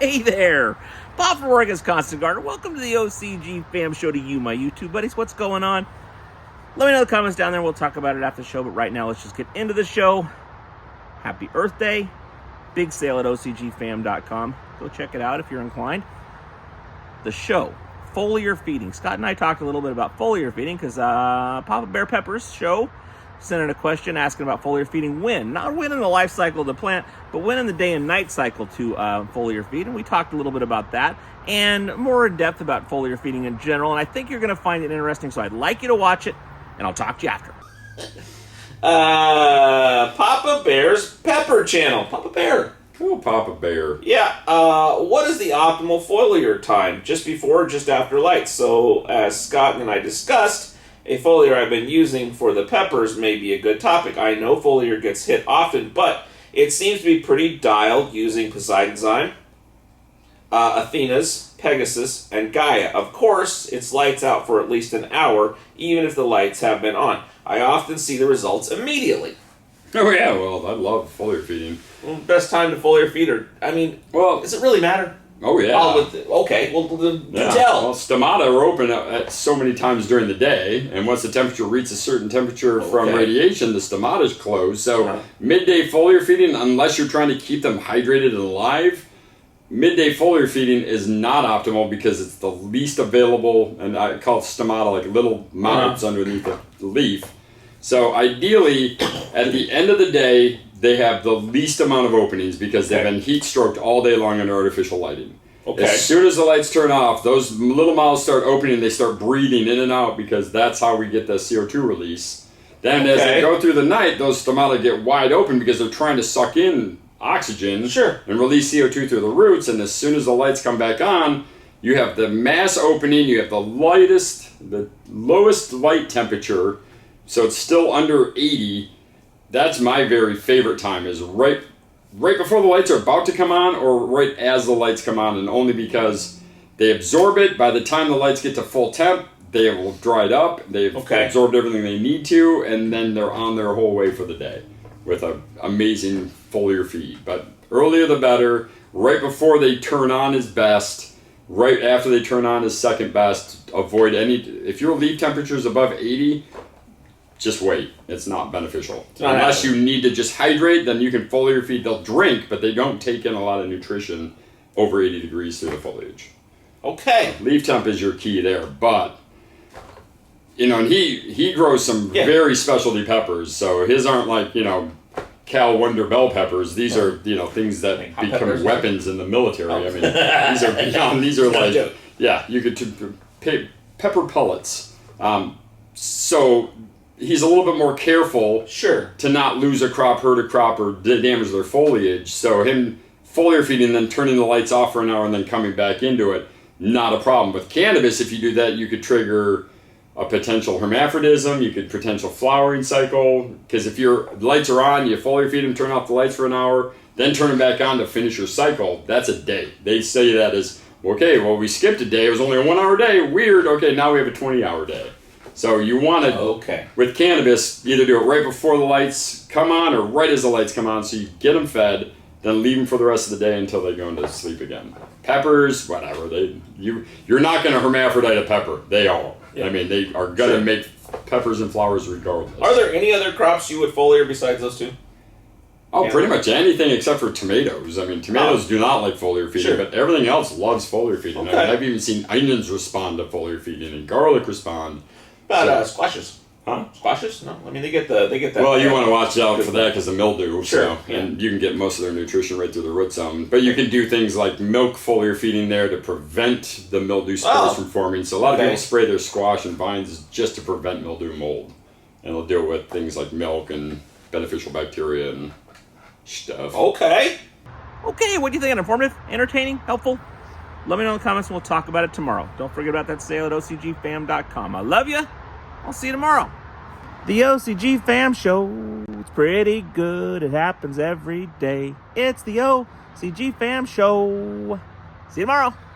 Hey there, Bob from Oregon's Constant Gardener. Welcome to the OCG Fam Show to you, my YouTube buddies. What's going on? Let me know in the comments down there. We'll talk about it after the show, but right now let's just get into the show. Happy Earth Day. Big sale at OCGFAM909. Go check it out if you're inclined. The show, foliar feeding. Scott and I talked a little bit about foliar feeding because Papa Bear Pepper's show sent in a question asking about foliar feeding when. Not when in the life cycle of the plant, but when in the day and night cycle to foliar feed. And we talked a little bit about that and more in depth about foliar feeding in general. And I think you're going to find it interesting, so I'd like you to watch it, and I'll talk to you after. Papa Bear's Pepper Channel. Papa Bear. Oh, Papa Bear. Yeah, what is the optimal foliar time? Just before or just after light? So, as Scott and I discussed, a foliar I've been using for the peppers may be a good topic. I know foliar gets hit often, but it seems to be pretty dialed using Poseidon Zyme, Athena's, Pegasus, and Gaia. Of course, it's lights out for at least an hour, even if the lights have been on. I often see the results immediately. Oh, yeah, well, I love foliar feeding. Well, best time to foliar feed, does it really matter? Oh, yeah. Okay, well, do yeah. tell. Well, stomata are open at so many times during the day, and once the temperature reaches a certain temperature from radiation, the stomata's closed. So midday foliar feeding, unless you're trying to keep them hydrated and alive, midday foliar feeding is not optimal because it's the least available, and I call it stomata, like little mouths underneath the leaf. So ideally, at the end of the day, they have the least amount of openings because they've been heat stroked all day long under artificial lighting. Okay. As soon as the lights turn off, those little mouths start opening and they start breathing in and out because that's how we get the CO2 release. Then as they go through the night, those stomata get wide open because they're trying to suck in oxygen and release CO2 through the roots. And as soon as the lights come back on, you have the mass opening, you have the lowest light temperature, so it's still under 80. That's my very favorite time, is right before the lights are about to come on or right as the lights come on, and only because they absorb it. By the time the lights get to full temp, they will dried up, they've absorbed everything they need to, and then they're on their whole way for the day with an amazing foliar feed. But earlier the better. Right before they turn on is best. Right after they turn on is second best. Avoid if your leaf temperature is above 80, just wait. It's not beneficial. Unless you need to just hydrate, then you can foliar feed. They'll drink, but they don't take in a lot of nutrition over 80 degrees through the foliage. Okay. Leaf temp is your key there, but and he grows some very specialty peppers, so his aren't like, Cal Wonder Bell peppers. These are, things that become weapons in the military. I mean, these are beyond, these are like, you could pepper pellets. So he's a little bit more careful to not lose a crop, hurt a crop, or damage their foliage. So him foliar feeding, then turning the lights off for an hour and then coming back into it, not a problem. With cannabis, if you do that, you could trigger a potential hermaphrodism, you could potential flowering cycle, because if your lights are on, you foliar feed them, turn off the lights for an hour, then turn them back on to finish your cycle, that's a day. They say that as, we skipped a day, it was only a 1 hour day, weird, now we have a 20-hour day. So you want to, with cannabis, either do it right before the lights come on or right as the lights come on, so you get them fed, then leave them for the rest of the day until they go into sleep again. Peppers, whatever, you're not going to hermaphrodite a pepper, they are. I mean, they are going to make peppers and flowers regardless. Are there any other crops you would foliar besides those two? Oh, pretty much anything except for tomatoes. I mean, tomatoes do not like foliar feeding, but everything else loves foliar feeding. I've even seen onions respond to foliar feeding and garlic respond. But squashes. Huh? Squashes? No. I mean, they get that. Well, you want to watch out for that because of mildew. And you can get most of their nutrition right through the root zone. But you can do things like milk foliar feeding there to prevent the mildew spores from forming. So a lot of people spray their squash and vines just to prevent mildew mold. And they'll do it with things like milk and beneficial bacteria and stuff. Okay, what do you think? Informative? Entertaining? Helpful? Let me know in the comments and we'll talk about it tomorrow. Don't forget about that sale at OCGFAM909. I love you. I'll see you tomorrow. The OCG Fam Show. It's pretty good. It happens every day. It's the OCG Fam Show. See you tomorrow.